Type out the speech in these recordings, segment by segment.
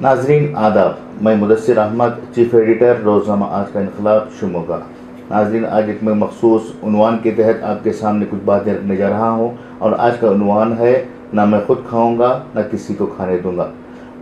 नाजरीन आदाब, मैं मुदस्सिर अहमद, चीफ एडिटर रोज़नामा आज का इनकलाब शिमोगा। नाजरीन, आज एक मैं मखसूस उन्वान के तहत आपके सामने कुछ बातें रखने जा रहा हूँ और आज का उन्वान है ना मैं खुद खाऊंगा ना किसी को खाने दूंगा।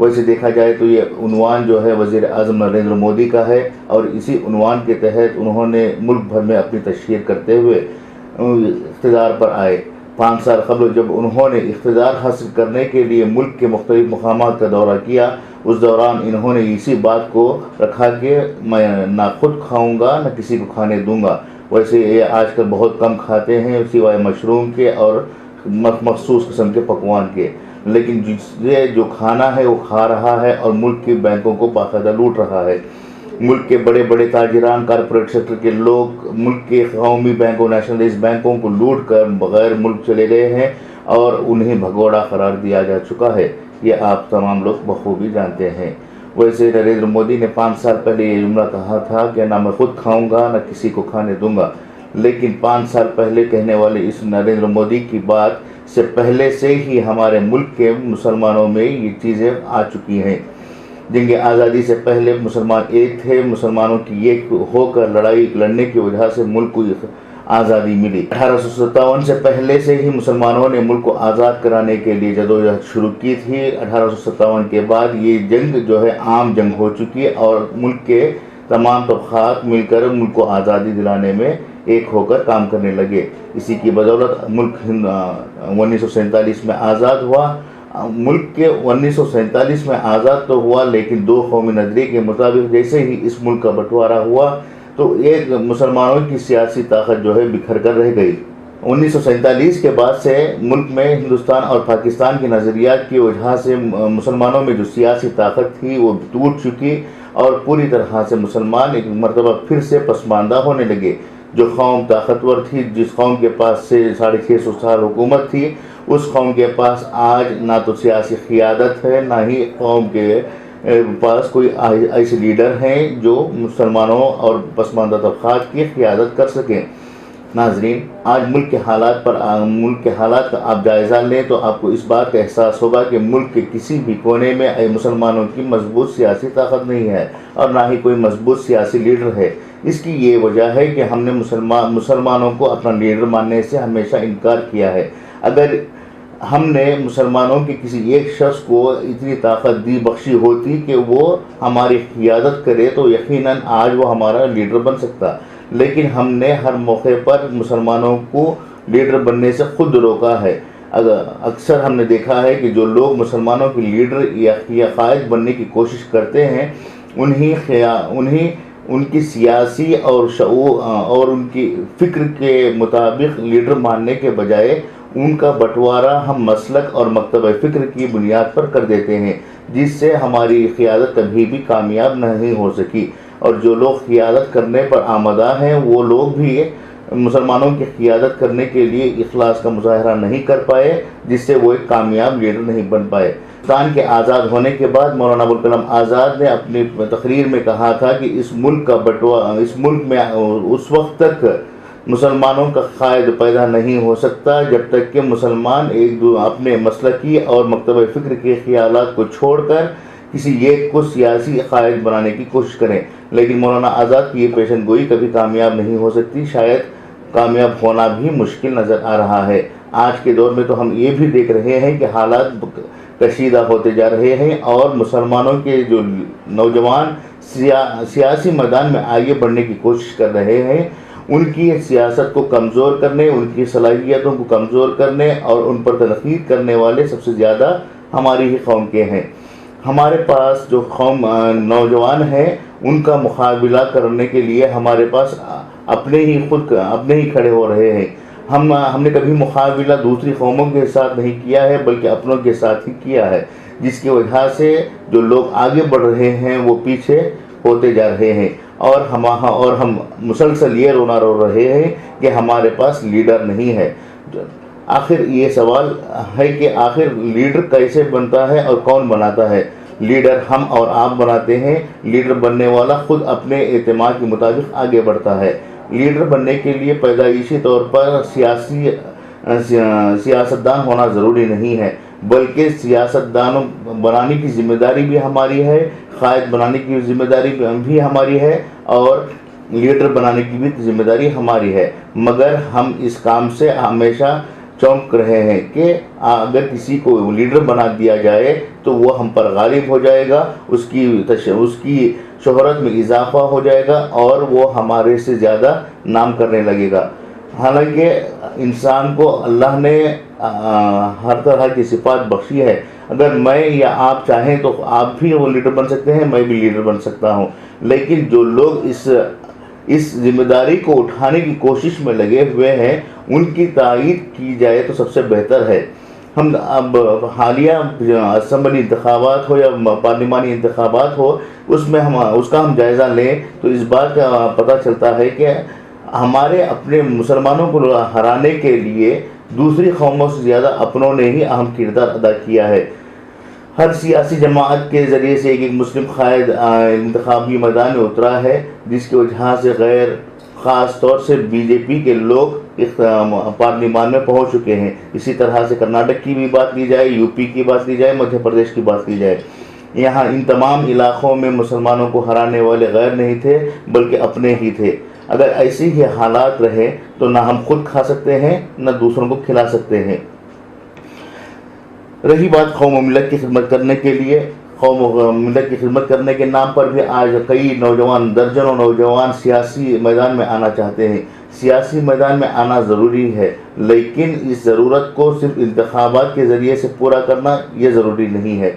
वैसे देखा जाए तो ये उन्वान जो है वज़ीर आज़म नरेंद्र मोदी का है और इसी उन्वान के तहत उन्होंने मुल्क भर में अपनी तशहीर करते हुए इक़्तिदार पर आए। 5 साल कबल जब उन्होंने इक़्तिदार हासिल करने के लिए मुल्क के मुख्तलिफ मकामात का दौरा किया, उस दौरान इन्होंने इसी बात को रखा कि मैं ना खुद खाऊंगा ना किसी को खाने दूंगा। वैसे ये आजकल बहुत कम खाते हैं सिवाय मशरूम के और मखसूस किस्म के पकवान के, लेकिन जिससे जो खाना है वो खा रहा है और मुल्क के बैंकों को बाकायदा लूट रहा है। मुल्क के बड़े बड़े ताजिरान, कारपोरेट सेक्टर के लोग मुल्क के कौमी बैंकों, नेशनलाइज्ड बैंकों को लूट कर बगैर मुल्क चले गए हैं और उन्हें भगोड़ा करार दिया जा चुका है। ये आप तमाम लोग बखूबी जानते हैं। वैसे नरेंद्र मोदी ने 5 साल पहले ये जुमला कहा था कि ना मैं खुद खाऊंगा ना किसी को खाने दूंगा, लेकिन 5 साल पहले कहने वाले इस नरेंद्र मोदी की बात से पहले से ही हमारे मुल्क के मुसलमानों में ये चीज़ें आ चुकी हैं। जंग आज़ादी से पहले मुसलमान एक थे, मुसलमानों की एक होकर लड़ाई लड़ने की वजह से मुल्क को आज़ादी मिली। 1857 से पहले से ही मुसलमानों ने मुल्क को आज़ाद कराने के लिए जदोजहद शुरू की थी। 1857 के बाद ये जंग जो है आम जंग हो चुकी है और मुल्क के तमाम तबक़ात मिलकर मुल्क को आज़ादी दिलाने में एक होकर काम करने लगे। इसी की बदौलत मुल्क 1947 में आज़ाद हुआ। मुल्क के 1947 में आज़ाद तो हुआ, लेकिन 2 कौमी नज़रिए के मुताबिक जैसे ही इस मुल्क का बंटवारा हुआ तो एक मुसलमानों की सियासी ताकत जो है बिखर कर रह गई। 1947 के बाद से मुल्क में हिंदुस्तान और पाकिस्तान के नज़रियात की वजह से मुसलमानों में जो सियासी ताकत थी वो टूट चुकी और पूरी तरह से मुसलमान एक मरतबा फिर से पसमानदा होने लगे। जो कौम ताकतवर थी, जिस कौम के पास से 650 साल हुकूमत थी, उस कौम के पास आज ना तो सियासी क़ियादत है, ना ही कौम के पास कोई ऐसे लीडर हैं जो मुसलमानों और पसमानदा तबक़ात की क़ियादत कर सकें। नाजरीन, आज मुल्क के हालात का आप जायज़ा लें तो आपको इस बात का एहसास होगा कि मुल्क के किसी भी कोने में मुसलमानों की मजबूत सियासी ताकत नहीं है और ना ही कोई मजबूत सियासी लीडर है। इसकी ये वजह है कि हमने मुसलमानों को अपना लीडर मानने से हमेशा इनकार किया है। अगर हमने मुसलमानों के किसी एक शख्स को इतनी ताकत दी बख्शी होती कि वो हमारी क़ियादत करे तो यकीनन आज वो हमारा लीडर बन सकता, लेकिन हमने हर मौके पर मुसलमानों को लीडर बनने से खुद रोका है। अक्सर हमने देखा है कि जो लोग मुसलमानों के लीडर या क़ायद बनने की कोशिश करते हैं उन्हीं उनकी सियासी और शऊर और उनकी फ़िक्र के मुताबिक लीडर मानने के बजाय उनका बंटवारा हम मसलक और मकतब फ़िक्र की बुनियाद पर कर देते हैं, जिससे हमारी क़ियादत कभी भी कामयाब नहीं हो सकी। और जो लोग क़ियादत करने पर आमदा हैं वो लोग भी मुसलमानों की क़ियादत करने के लिए इखलास का मुजाहरा नहीं कर पाए, जिससे वो एक कामयाब लीडर नहीं बन पाए। पाकिस्तान के आज़ाद होने के बाद मौलाना अबुल कलाम आज़ाद ने अपनी तकरीर में कहा था कि इस मुल्क में उस वक्त तक मुसलमानों का क़ायद पैदा नहीं हो सकता जब तक कि मुसलमान अपने मसलकी और मकतब फ़िक्र के ख़यालात को छोड़कर किसी एक को सियासी क़ायद बनाने की कोशिश करें। लेकिन मौलाना आज़ाद की ये पेशन गोई कभी कामयाब नहीं हो सकती, शायद कामयाब होना भी मुश्किल नज़र आ रहा है। आज के दौर में तो हम ये भी देख रहे हैं कि हालात कशीदा होते जा रहे हैं और मुसलमानों के जो नौजवान सियासी मैदान में आगे बढ़ने की कोशिश कर रहे हैं, उनकी सियासत को कमज़ोर करने, उनकी सलाहियतों को कमज़ोर करने और उन पर तनक़ीद करने वाले सबसे ज़्यादा हमारी ही कौम के हैं। हमारे पास जो कौम नौजवान हैं उनका मुकाबला करने के लिए हमारे पास अपने ही खड़े हो रहे हैं। हमने कभी मुकाबला दूसरी कौमों के साथ नहीं किया है बल्कि अपनों के साथ ही किया है, जिसकी वजह से जो लोग आगे बढ़ रहे हैं वो पीछे होते जा रहे हैं और हम मुसलसल ये रोना रो रहे हैं कि हमारे पास लीडर नहीं है। आखिर ये सवाल है कि आखिर लीडर कैसे बनता है और कौन बनाता है? लीडर हम और आप बनाते हैं। लीडर बनने वाला खुद अपने एतमाद के मुताबिक आगे बढ़ता है। लीडर बनने के लिए पैदाइशी तौर पर सियासतदान होना ज़रूरी नहीं है, بلکہ سیاستدانوں بنانے کی ذمہ داری بھی ہماری ہے، قائد بنانے کی ذمہ داری بھی ہماری ہے، اور لیڈر بنانے کی بھی ذمہ داری ہماری ہے۔ مگر ہم اس کام سے ہمیشہ چونک رہے ہیں کہ اگر کسی کو لیڈر بنا دیا جائے تو وہ ہم پر غالب ہو جائے گا، اس کی شہرت میں اضافہ ہو جائے گا، اور وہ ہمارے سے زیادہ نام کرنے لگے گا۔ حالانکہ انسان کو اللہ نے ہر طرح کی صفات بخشی ہے۔ اگر میں یا آپ چاہیں تو آپ بھی وہ لیڈر بن سکتے ہیں، میں بھی لیڈر بن سکتا ہوں، لیکن جو لوگ اس ذمہ داری کو اٹھانے کی کوشش میں لگے ہوئے ہیں ان کی تائید کی جائے تو سب سے بہتر ہے۔ ہم اب حالیہ اسمبلی انتخابات ہو یا پارلیمانی انتخابات ہو، اس کا ہم جائزہ لیں تو اس بات کا پتہ چلتا ہے کہ ہمارے اپنے مسلمانوں کو ہرانے کے لیے دوسری قوموں سے زیادہ اپنوں نے ہی اہم کردار ادا کیا ہے۔ ہر سیاسی جماعت کے ذریعے سے ایک مسلم قائد انتخابی میدان میں اترا ہے، جس کی وجہ سے خاص طور سے بی جے پی کے لوگ پارلیمان میں پہنچ چکے ہیں۔ اسی طرح سے کرناٹک کی بھی بات کی جائے، یو پی کی بات کی جائے، مدھیہ پردیش کی بات کی جائے، یہاں ان تمام علاقوں میں مسلمانوں کو ہرانے والے غیر نہیں تھے بلکہ اپنے ہی تھے۔ اگر ایسی ہی حالات رہے تو نہ ہم خود کھا سکتے ہیں نہ دوسروں کو کھلا سکتے ہیں۔ رہی بات قوم و ملت کی خدمت کرنے کے لیے، قوم و ملت کی خدمت کرنے کے نام پر بھی آج کئی نوجوان، درجنوں نوجوان سیاسی میدان میں آنا چاہتے ہیں۔ سیاسی میدان میں آنا ضروری ہے، لیکن اس ضرورت کو صرف انتخابات کے ذریعے سے پورا کرنا یہ ضروری نہیں ہے۔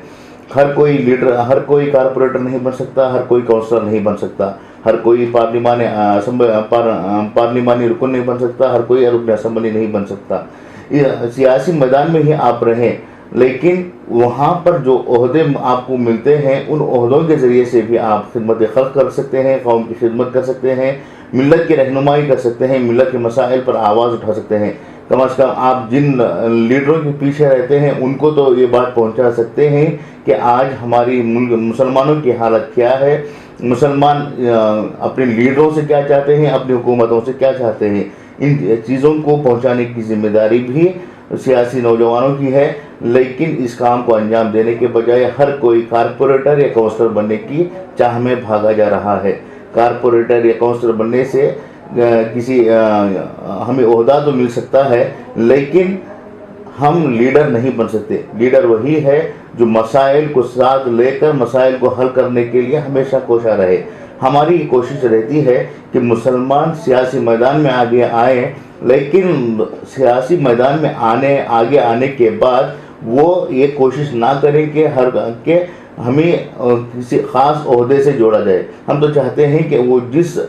ہر کوئی لیڈر، ہر کوئی کارپوریٹر نہیں بن سکتا، ہر کوئی کونسلر نہیں بن سکتا، ہر کوئی پارلیمانی رکن نہیں بن سکتا، ہر کوئی رکن اسمبلی نہیں بن سکتا۔ سیاسی میدان میں ہی آپ رہیں، لیکن وہاں پر جو عہدے آپ کو ملتے ہیں ان عہدوں کے ذریعے سے بھی آپ خدمت خلق کر سکتے ہیں، قوم کی خدمت کر سکتے ہیں، ملت کی رہنمائی کر سکتے ہیں، ملت کے مسائل پر آواز اٹھا سکتے ہیں۔ کم از کم آپ جن لیڈروں کے پیچھے رہتے ہیں ان کو تو یہ بات پہنچا سکتے ہیں کہ آج ہماری مسلمانوں کی حالت کیا ہے، مسلمان اپنے لیڈروں سے کیا چاہتے ہیں، اپنی حکومتوں سے کیا چاہتے ہیں۔ ان چیزوں کو پہنچانے کی ذمہ داری بھی سیاسی نوجوانوں کی ہے، لیکن اس کام کو انجام دینے کے بجائے ہر کوئی کارپوریٹر یا کونسلر بننے کی چاہ میں بھاگا جا رہا ہے۔ کارپوریٹر یا کونسلر بننے سے ہمیں عہدہ تو مل سکتا ہے، لیکن ہم لیڈر نہیں بن سکتے۔ لیڈر وہی ہے جو مسائل کو ساتھ لے کر مسائل کو حل کرنے کے لیے ہمیشہ کوشاں رہے۔ ہماری یہ کوشش رہتی ہے کہ مسلمان سیاسی میدان میں آگے آئیں، لیکن سیاسی میدان میں آگے آنے کے بعد وہ یہ کوشش نہ کریں کہ ہمیں کسی خاص عہدے سے جوڑا جائے۔ ہم تو چاہتے ہیں کہ وہ جس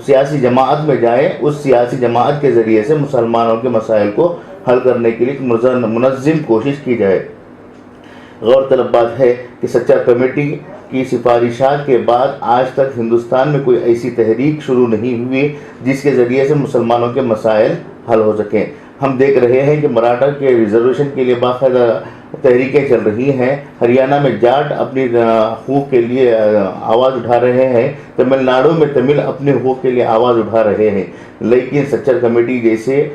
سیاسی جماعت میں جائیں اس سیاسی جماعت کے ذریعے سے مسلمانوں کے مسائل کو حل کرنے کے لیے منظم کوشش کی جائے۔ غور طلب بات ہے کہ سچر کمیٹی کی سفارشات کے بعد آج تک ہندوستان میں کوئی ایسی تحریک شروع نہیں ہوئی جس کے ذریعے سے مسلمانوں کے مسائل حل ہو سکیں۔ ہم دیکھ رہے ہیں کہ مراٹھا کے ریزرویشن کے لیے باقاعدہ تحریکیں چل رہی ہیں، ہریانہ میں جاٹ اپنی حقوق کے لیے آواز اٹھا رہے ہیں، تمل ناڈو میں تمل اپنے حقوق کے لیے آواز اٹھا رہے ہیں، لیکن سچر کمیٹی جیسے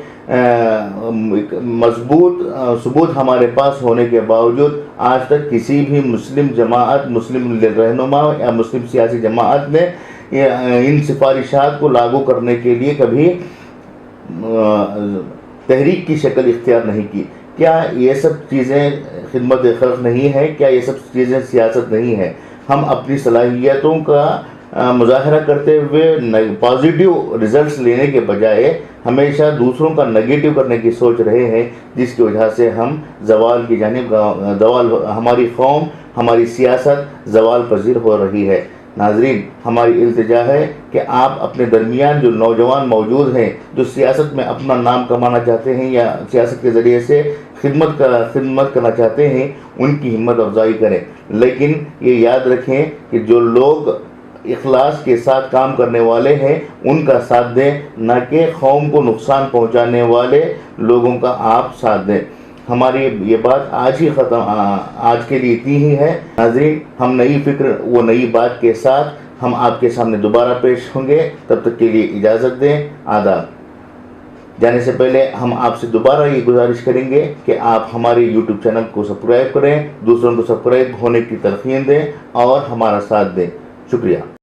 مضبوط ثبوت ہمارے پاس ہونے کے باوجود آج تک کسی بھی مسلم جماعت، مسلم رہنما یا مسلم سیاسی جماعت نے ان سفارشات کو لاگو کرنے کے لیے کبھی تحریک کی شکل اختیار نہیں کی۔ کیا یہ سب چیزیں خدمت خلق نہیں ہے؟ کیا یہ سب چیزیں سیاست نہیں ہے؟ ہم اپنی صلاحیتوں کا مظاہرہ کرتے ہوئے پازیٹیو ریزلٹس لینے کے بجائے ہمیشہ دوسروں کا نگیٹو کرنے کی سوچ رہے ہیں، جس کی وجہ سے ہم زوال کی جانب ہماری قوم، ہماری سیاست زوال پذیر ہو رہی ہے۔ ناظرین، ہماری التجا ہے کہ آپ اپنے درمیان جو نوجوان موجود ہیں جو سیاست میں اپنا نام کمانا چاہتے ہیں یا سیاست کے ذریعے سے خدمت کرنا چاہتے ہیں، ان کی ہمت افزائی کریں، لیکن یہ یاد رکھیں کہ جو لوگ اخلاص کے ساتھ کام کرنے والے ہیں ان کا ساتھ دیں، نہ کہ قوم کو نقصان پہنچانے والے لوگوں کا آپ ساتھ دیں۔ ہماری یہ بات آج کے لیے اتنی ہی ہے۔ ناظرین، ہم نئی فکر وہ نئی بات کے ساتھ ہم آپ کے سامنے دوبارہ پیش ہوں گے، تب تک کے لیے اجازت دیں۔ آداب۔ جانے سے پہلے ہم آپ سے دوبارہ یہ گزارش کریں گے کہ آپ ہمارے یوٹیوب چینل کو سبسکرائب کریں، دوسروں کو سبسکرائب ہونے کی تلقین دیں اور ہمارا ساتھ دیں۔ شکریہ۔